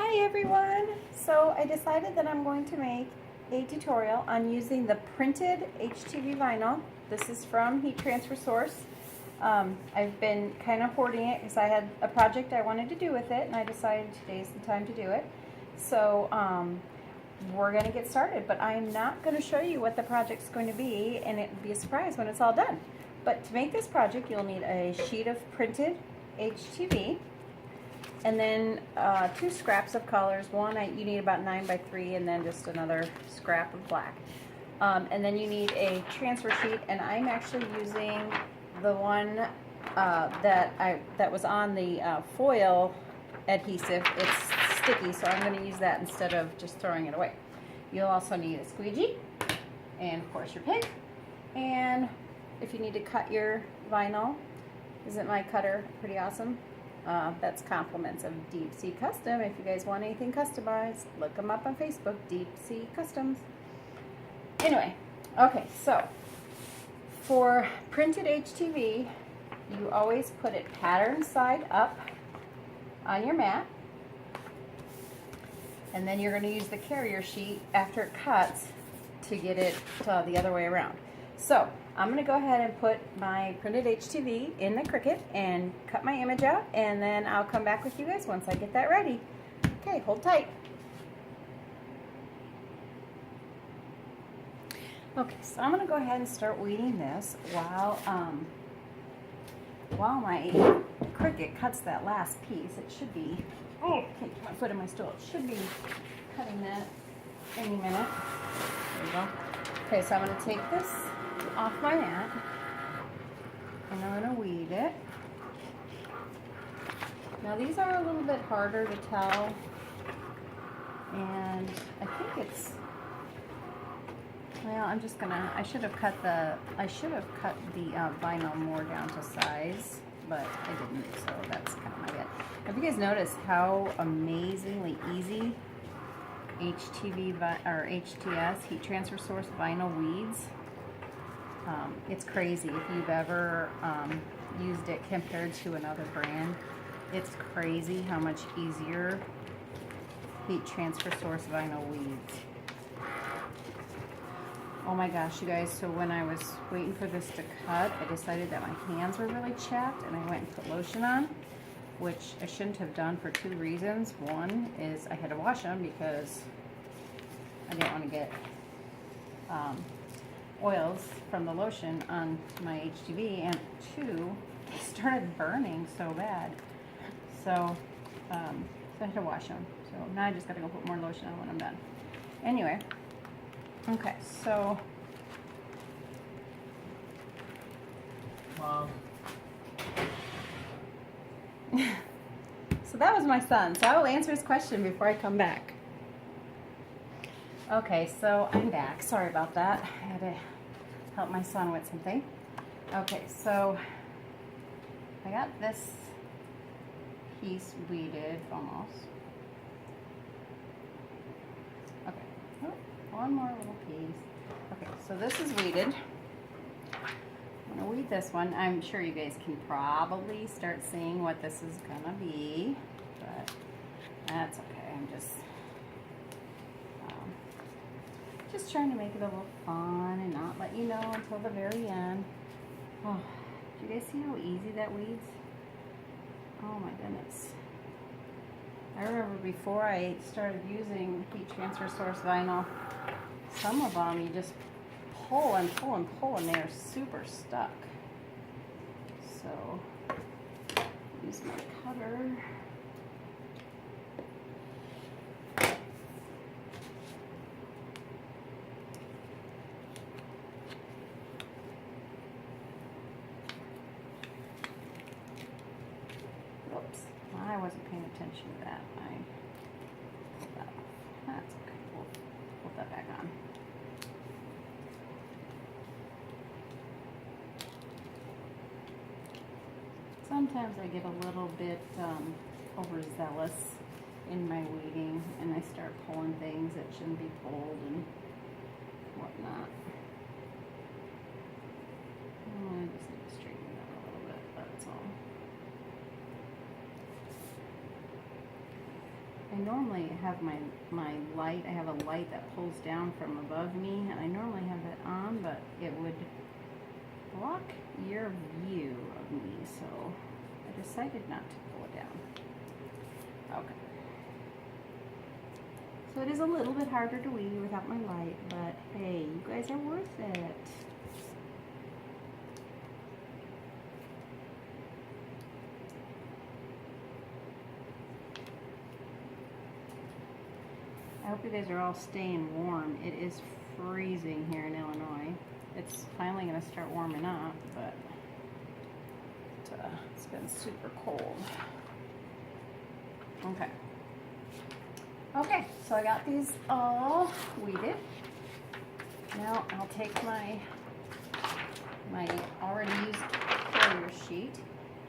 Hi everyone! So I decided that I'm going to make a tutorial on using the printed HTV vinyl. This is from Heat Transfer Source. I've been kind of hoarding it because I had a project I wanted to do with it and I decided today's the time to do it. So we're going to get started, but I'm not going to show you what the project's going to be, and it will be a surprise when it's all done. But to make this project you'll need a sheet of printed HTV, and then 2 scraps of colors. One, you need about 9 by 3, and then just another scrap of black. And then you need a transfer sheet, and I'm actually using the one that was on the foil adhesive. It's sticky, so I'm going to use that instead of just throwing it away. You'll also need a squeegee, and of course your pig. And if you need to cut your vinyl, isn't my cutter pretty awesome? That's compliments of Deep Sea Custom. If you guys want anything customized, look them up on Facebook, Deep Sea Customs. Anyway, okay, so for printed HTV, you always put it pattern side up on your mat, and then you're going to use the carrier sheet after it cuts to get it the other way around. So I'm going to go ahead and put my printed HTV in the Cricut and cut my image out, and then I'll come back with you guys once I get that ready. Okay, hold tight. Okay, so I'm going to go ahead and start weeding this while my Cricut cuts that last piece. It should be, oh, can't get my foot in my stool. It should be cutting that any minute. There you go. Okay, so I'm going to take this off my mat, and I'm going to weed it. Now these are a little bit harder to tell, and I think it's, well, I'm just gonna, I should have cut the vinyl more down to size, but I didn't, so that's kind of my bad. Have you guys noticed how amazingly easy HTV or HTS, Heat Transfer Source vinyl weeds? It's crazy. If you've ever used it compared to another brand, it's crazy how much easier Heat Transfer Source vinyl weeds. Oh my gosh, you guys, so when I was waiting for this to cut, I decided that my hands were really chapped, and I went and put lotion on, which I shouldn't have done for 2 reasons. One is I had to wash them because I didn't want to get oils from the lotion on my HTV, and 2, it started burning so bad. So, so I had to wash them. So now I just got to go put more lotion on when I'm done. Anyway, okay, so so that was my son. So I will answer his question before I come back. Okay, so I'm back. Sorry about that. I had to help my son with something. Okay, so I got this piece weeded almost. Okay, oh, one more little piece. Okay, so this is weeded. I'm gonna weed this one. I'm sure you guys can probably start seeing what this is gonna be, but that's okay. I'm just trying to make it a little fun and not let you know until the very end. Oh, do you guys see how easy that weeds? Oh my goodness. I remember before I started using Heat Transfer Source vinyl, some of them you just pull and pull and pull and they're super stuck. So, use my cutter. Whoops, I wasn't paying attention to that. That's okay. We'll put that back on. Sometimes I get a little bit overzealous in my weeding, and I start pulling things that shouldn't be pulled and whatnot. I just need to straighten it out a little bit, that's all. I normally have my light, I have a light that pulls down from above me, and I normally have it on, but it would block your view of me, so I decided not to pull it down. Okay. So it is a little bit harder to weed without my light, but hey, you guys are worth it. I hope you guys are all staying warm. It is freezing here in Illinois. It's finally going to start warming up, but it's been super cold. Okay. Okay, so I got these all weeded. Now I'll take my already used carrier sheet,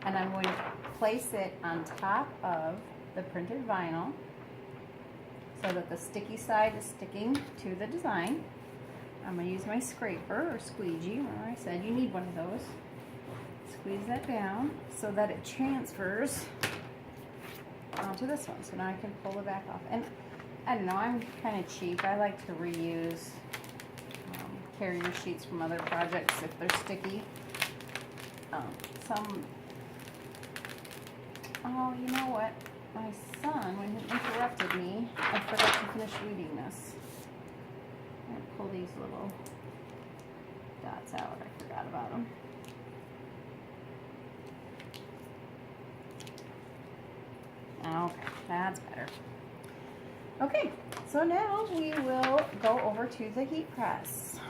and I'm going to place it on top of the printed vinyl so that the sticky side is sticking to the design. I'm going to use my scraper or squeegee. Remember I said you need one of those. Squeeze that down so that it transfers onto this one. So now I can pull the back off. And I don't know, I'm kind of cheap. I like to reuse carrier sheets from other projects if they're sticky. Oh, you know what? My son, when he interrupted me, I forgot to finish reading this. I'm going to pull these little dots out. I forgot about them. Okay, that's better. Okay, so now we will go over to the heat press.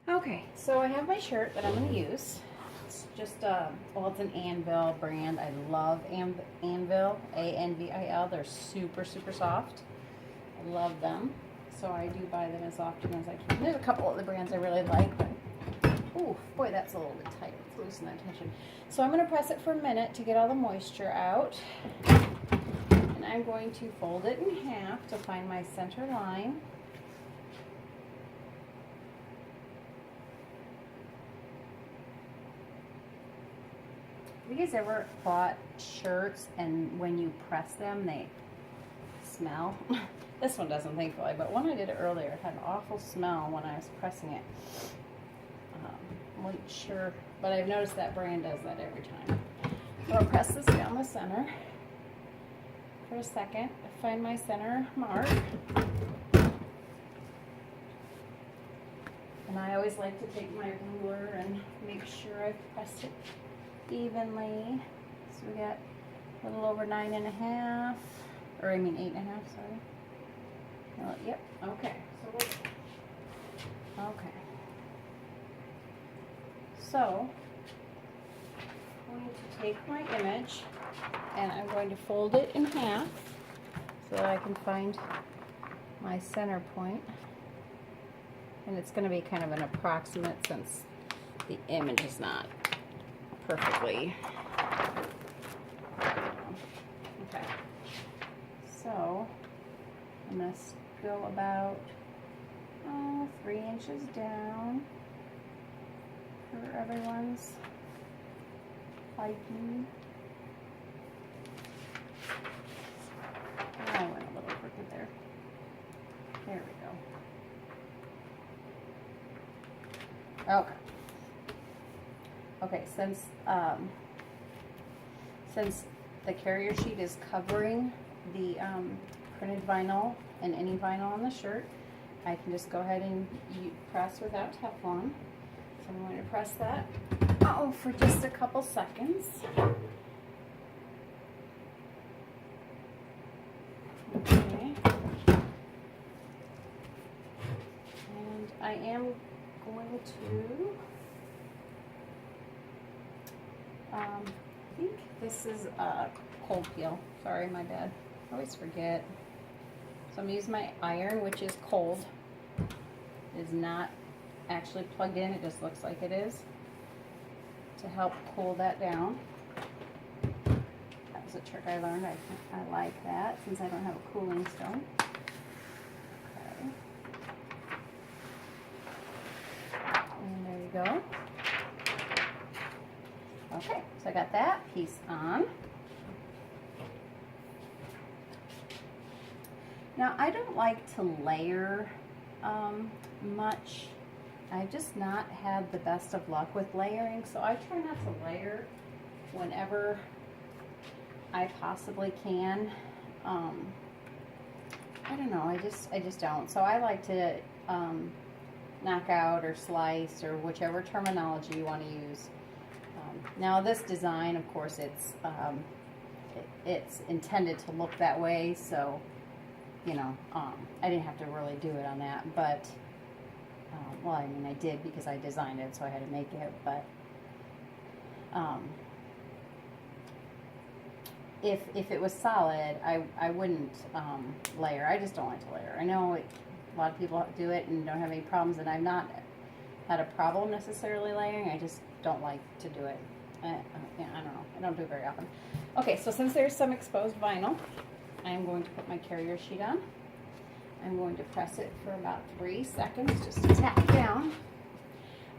Okay, so I have my shirt that I'm going to use. It's just, well, it's an Anvil brand. I love Anvil, A-N-V-I-L. They're super, super soft. I love them. So I do buy them as often as I can. There's a couple of the brands I really like, but, ooh, boy, that's a little bit tight. Let's loosen that tension. So I'm going to press it for a minute to get all the moisture out. And I'm going to fold it in half to find my center line. Have you guys ever bought shirts and when you press them they smell? This one doesn't, thankfully, but when I did it earlier it had an awful smell when I was pressing it. I'm not sure, but I've noticed that brand does that every time. So I'll press this down the center for a second, find my center mark. And I always like to take my ruler and make sure I've pressed it evenly. So we got a little over 9.5, or I mean 8.5, sorry. Yep, okay. Okay. So I'm going to take my image and I'm going to fold it in half so that I can find my center point. And it's going to be kind of an approximate since the image is not perfectly. Okay. So I'm going to go about 3 inches down for everyone's liking. I went a little crooked there. There we go. Okay. Okay, since the carrier sheet is covering the printed vinyl and any vinyl on the shirt, I can just go ahead and press without Teflon. So I'm going to press that for just a couple seconds. Okay. And I am going to I think this is a cold peel. Sorry, my bad. I always forget. So I'm using my iron, which is cold. It is not actually plugged in. It just looks like it is. To help cool that down. That was a trick I learned. I like that since I don't have a cooling stone. Okay. And there you go. Okay, so I got that piece on. Now, I don't like to layer much. I've just not had the best of luck with layering, so I try not to layer whenever I possibly can. I don't know, I just don't. So I like to knock out or slice or whichever terminology you want to use. Now this design, of course, it's intended to look that way, so you know, I didn't have to really do it on that, but well, I mean, I did because I designed it, so I had to make it, but if it was solid, I wouldn't layer. I just don't like to layer. I know a lot of people do it and don't have any problems, and I've not had a problem necessarily layering. I just don't like to do it. Yeah, I don't know. I don't do it very often. Okay, so since there's some exposed vinyl, I'm going to put my carrier sheet on. I'm going to press it for about 3 seconds just to tap down.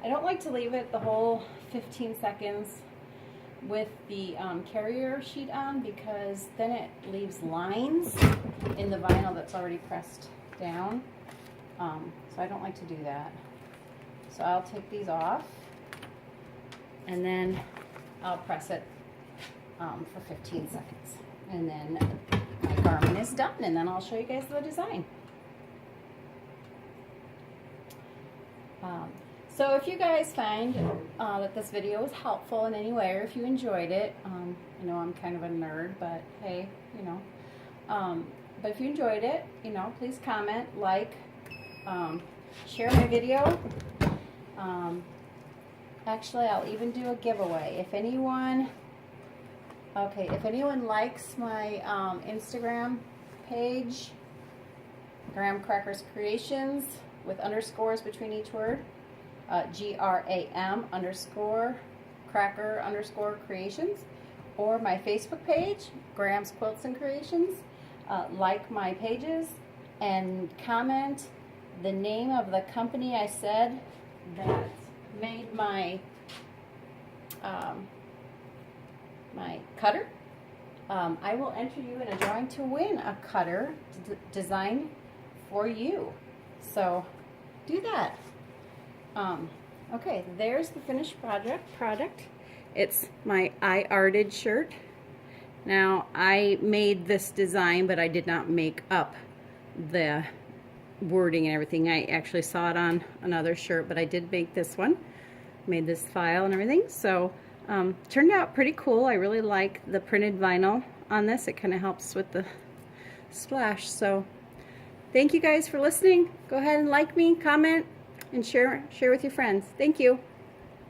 I don't like to leave it the whole 15 seconds with the carrier sheet on, because then it leaves lines in the vinyl that's already pressed down. So I don't like to do that. So I'll take these off and then I'll press it for 15 seconds. And then my garment is done, and then I'll show you guys the design. So if you guys find that this video was helpful in any way, or if you enjoyed it, I know I'm kind of a nerd, but hey, you know, but if you enjoyed it, you know, please comment, like, share my video. Actually, I'll even do a giveaway. If anyone likes my Instagram page, Graham Crackers Creations, with underscores between each word, GRAM _cracker _creations, or my Facebook page, Graham's Quilts and Creations. Like my pages and comment the name of the company I said that made my my cutter. I will enter you in a drawing to win a cutter design for you. So do that. Okay, there's the finished product. It's my I Arted shirt. Now, I made this design, but I did not make up the wording and everything. I actually saw it on another shirt, but I did make this one. Made this file and everything. So, turned out pretty cool. I really like the printed vinyl on this. It kind of helps with the splash. So, thank you guys for listening. Go ahead and like me, comment, and share with your friends. Thank you.